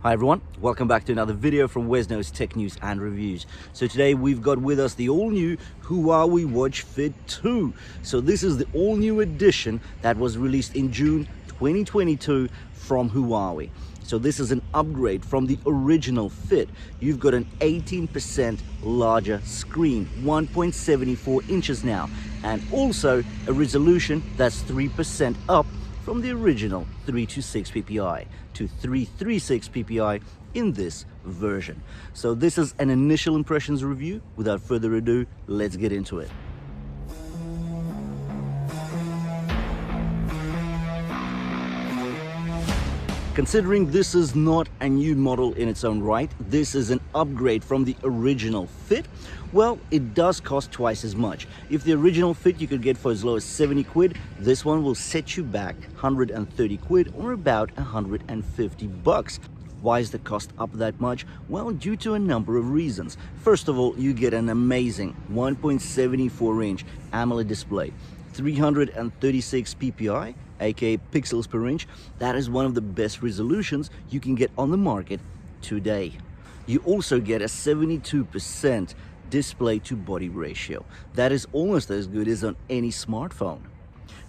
Hi everyone, welcome back to another video from Wesno's Tech News and Reviews. So today we've got with us the all-new Huawei Watch Fit 2. So this is the all-new edition that was released in June 2022 from Huawei. So this is an upgrade from the original Fit. You've got an 18% larger screen, 1.74 inches now, and also a resolution that's 3% up from the original 326 ppi to 336 ppi in this version. So this is an initial impressions review. Without further ado, let's get into it. Considering this is not a new model in its own right, this is an upgrade from the original Fit. Well, it does cost twice as much. If the original Fit you could get for as low as 70 quid, this one will set you back 130 quid or about 150 bucks. Why is the cost up that much? Well, due to a number of reasons. First of all, you get an amazing 1.74 inch AMOLED display, 336 ppi, aka pixels per inch. That is one of the best resolutions you can get on the market today. You also get a 72% display to body ratio. That is almost as good as on any smartphone.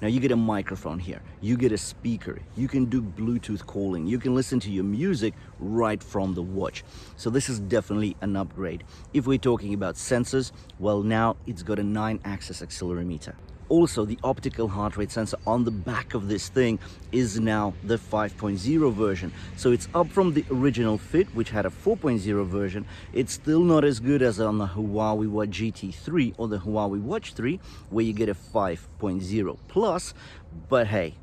Now you get a microphone here, you get a speaker, you can do Bluetooth calling, you can listen to your music right from the watch. So this is definitely an upgrade. If we're talking about sensors, well, now it's got a 9-axis accelerometer. Also, the optical heart rate sensor on the back of this thing is now the 5.0 version. So it's up from the original Fit, which had a 4.0 version. It's still not as good as on the Huawei Watch GT3 or the Huawei Watch 3, where you get a 5.0 plus. But hey,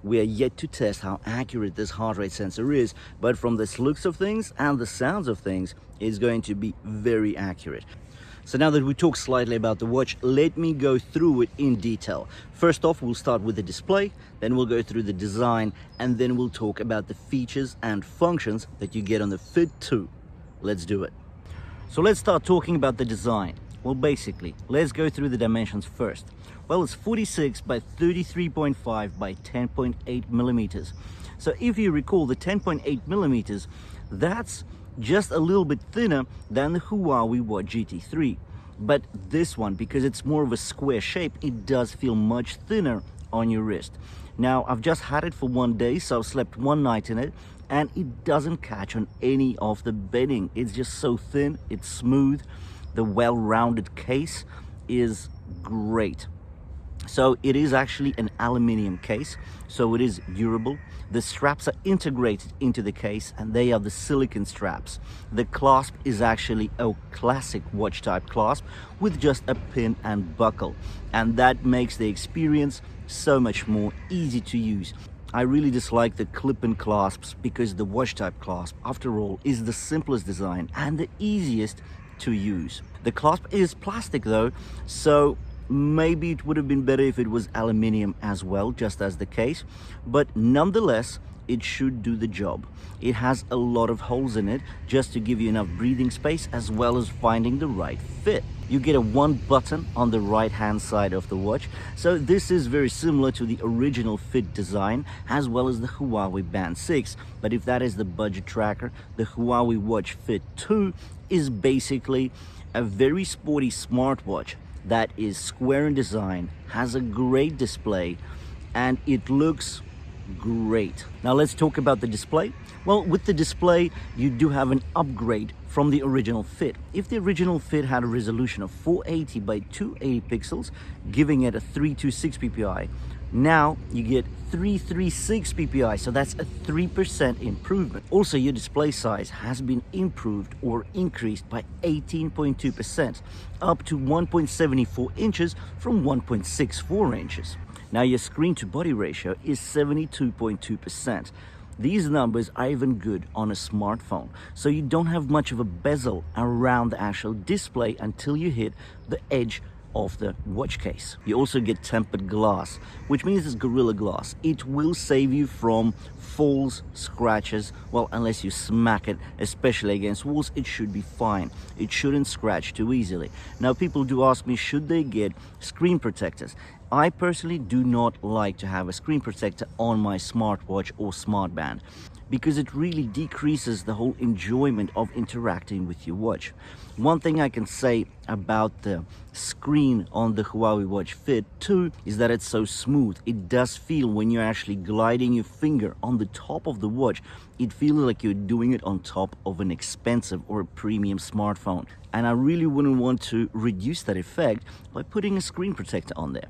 we are yet to test how accurate this heart rate sensor is. But from the looks of things and the sounds of things, it's going to be very accurate. So now that we talked slightly about the watch, let me go through it in detail. First off, we'll start with the display, then we'll go through the design, and then we'll talk about the features and functions that you get on the Fit 2. Let's do it. So let's start talking about the design. Well, basically, let's go through the dimensions first. Well, it's 46 by 33.5 by 10.8 millimeters. So if you recall, the 10.8 millimeters, that's just a little bit thinner than the Huawei Watch GT3. But this one, because it's more of a square shape, it does feel much thinner on your wrist. Now, I've just had it for one day, so I've slept one night in it, and it doesn't catch on any of the bedding. It's just so thin, it's smooth. The well-rounded case is great. So it is actually an aluminium case, so it is durable. The straps are integrated into the case, and they are the silicone straps. The clasp is actually a classic watch type clasp with just a pin and buckle, and that makes the experience so much more easy to use. I really dislike the clip-in clasps because the watch type clasp, after all, is the simplest design and the easiest to use. The clasp is plastic though, so maybe it would have been better if it was aluminium as well, just as the case, but nonetheless, it should do the job. It has a lot of holes in it just to give you enough breathing space as well as finding the right fit. You get a one button on the right hand side of the watch, so this is very similar to the original Fit design as well as the Huawei Band 6. But if that is the budget tracker, the Huawei Watch Fit 2 is basically a very sporty smartwatch that is square in design, has a great display, and it looks great. Now let's talk about the display. Well, with the display, you do have an upgrade from the original Fit. If the original Fit had a resolution of 480 by 280 pixels, giving it a 326 ppi, now you get 336 ppi, so that's a 3% improvement. Also, your display size has been improved or increased by 18.2%, up to 1.74 inches from 1.64 inches. Now your screen to body ratio is 72.2%. These numbers are even good on a smartphone, so you don't have much of a bezel around the actual display until you hit the edge of the watch case. You also get tempered glass, which means it's Gorilla Glass. It will save you from falls, scratches. Well, unless you smack it, especially against walls, it should be fine. It shouldn't scratch too easily. Now, people do ask me, should they get screen protectors? I personally do not like to have a screen protector on my smartwatch or smartband. because it really decreases the whole enjoyment of interacting with your watch. One thing I can say about the screen on the Huawei Watch Fit 2 is that it's so smooth. It does feel, when you're actually gliding your finger on the top of the watch, it feels like you're doing it on top of an expensive or a premium smartphone. And I really wouldn't want to reduce that effect by putting a screen protector on there.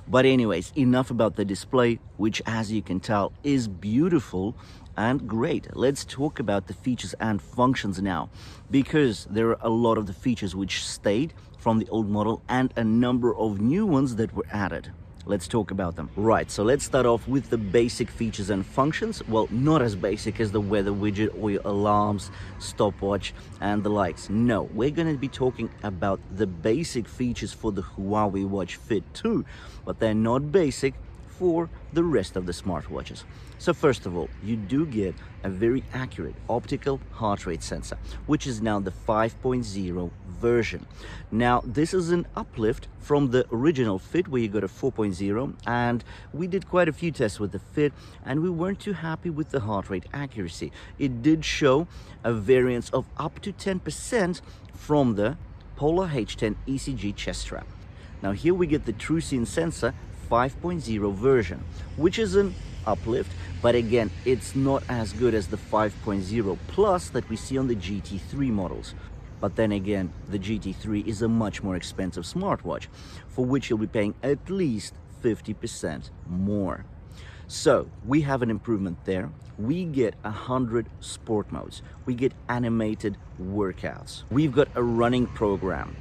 But anyways, enough about the display, which, as you can tell, is beautiful and great. Let's talk about the features and functions now, because there are a lot of the features which stayed from the old model and a number of new ones that were added. Let's talk about them. Right, so let's start off with the basic features and functions. Well, not as basic as the weather widget or your alarms, stopwatch, and the likes. No, we're going to be talking about the basic features for the Huawei Watch Fit 2, but they're not basic for the rest of the smartwatches. So first of all, you do get a very accurate optical heart rate sensor, which is now the 5.0 version. Now, this is an uplift from the original Fit, where you got a 4.0, and we did quite a few tests with the Fit, and we weren't too happy with the heart rate accuracy. It did show a variance of up to 10% from the Polar H10 ECG chest strap. Now here we get the TrueScene sensor 5.0 version, which is an uplift, but again, it's not as good as the 5.0 Plus that we see on the GT3 models. But then again, the GT3 is a much more expensive smartwatch, for which you'll be paying at least 50% more. So we have an improvement there. We get 100 sport modes. We get animated workouts. We've got a running program.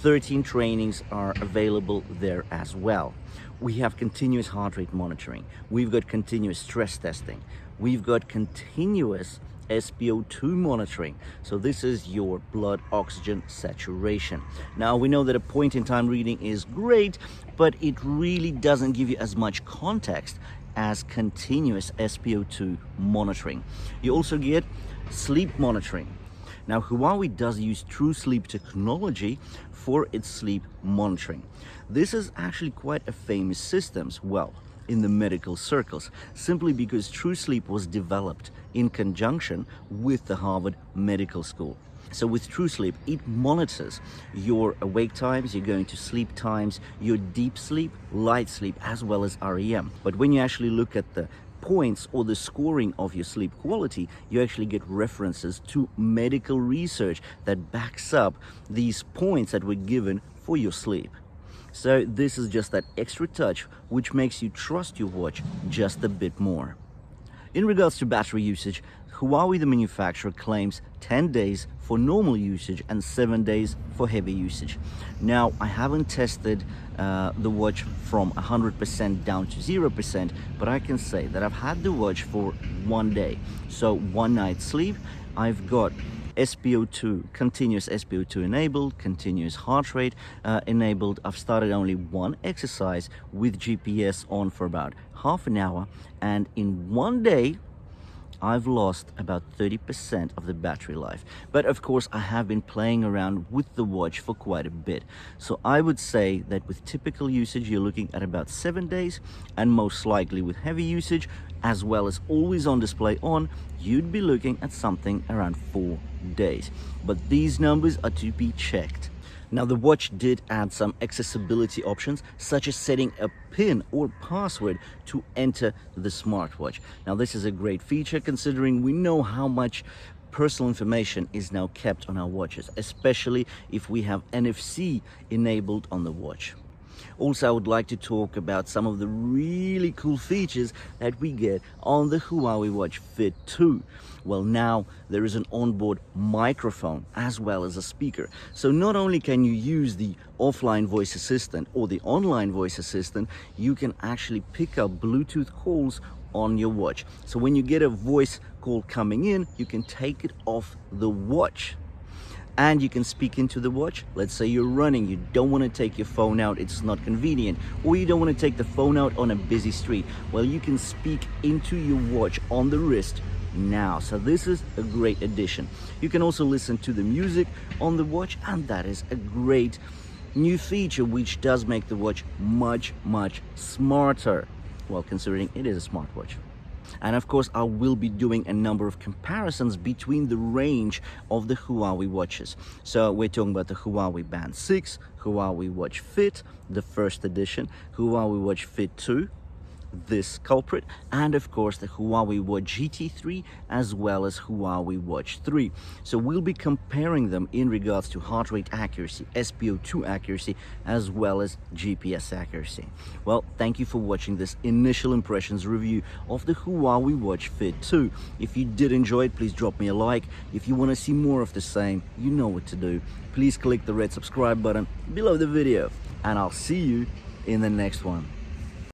13 trainings are available there as well. We have continuous heart rate monitoring. We've got continuous stress testing. We've got continuous SpO2 monitoring. So this is your blood oxygen saturation. Now, we know that a point-in-time reading is great, but it really doesn't give you as much context as continuous SpO2 monitoring. You also get sleep monitoring. Now, Huawei does use TrueSleep technology for its sleep monitoring. This is actually quite a famous system, well, in the medical circles, simply because TrueSleep was developed in conjunction with the Harvard Medical School. So with TrueSleep, it monitors your awake times, your going to sleep times, your deep sleep, light sleep, as well as REM. But when you actually look at the points or the scoring of your sleep quality, you actually get references to medical research that backs up these points that were given for your sleep. So this is just that extra touch which makes you trust your watch just a bit more. In regards to battery usage, Huawei, the manufacturer, claims 10 days for normal usage and 7 days for heavy usage. Now, I haven't tested the watch from 100% down to 0%, but I can say that I've had the watch for 1 day. So 1 night's sleep, I've got SpO2, continuous SpO2 enabled, continuous heart rate enabled. I've started only one exercise with GPS on for about half an hour, and in 1 day, I've lost about 30% of the battery life. But of course, I have been playing around with the watch for quite a bit. So I would say that with typical usage, you're looking at about 7 days, and most likely with heavy usage, as well as always on display on, you'd be looking at something around 4 days. But these numbers are to be checked. Now, the watch did add some accessibility options, such as setting a PIN or password to enter the smartwatch. Now, this is a great feature considering we know how much personal information is now kept on our watches, especially if we have NFC enabled on the watch. Also, I would like to talk about some of the really cool features that we get on the Huawei Watch Fit 2. Well, now there is an onboard microphone as well as a speaker. So not only can you use the offline voice assistant or the online voice assistant, you can actually pick up Bluetooth calls on your watch. So when you get a voice call coming in, you can take it off the watch. And you can speak into the watch. Let's say you're running, you don't want to take your phone out, it's not convenient, or you don't want to take the phone out on a busy street. Well, you can speak into your watch on the wrist now. So this is a great addition. You can also listen to the music on the watch, and that is a great new feature which does make the watch much smarter, well, considering it is a smartwatch. And of course, I will be doing a number of comparisons between the range of the Huawei watches. So we're talking about the Huawei Band 6, Huawei Watch Fit, the first edition, Huawei Watch Fit 2, this culprit, and of course the Huawei Watch GT3 as well as Huawei Watch 3. So we'll be comparing them in regards to heart rate accuracy, SpO2 accuracy, as well as GPS accuracy. Well, thank you for watching this initial impressions review of the Huawei Watch Fit 2. If you did enjoy it, please drop me a like. If you want to see more of the same, you know what to do. Please click the red subscribe button below the video, and I'll see you in the next one.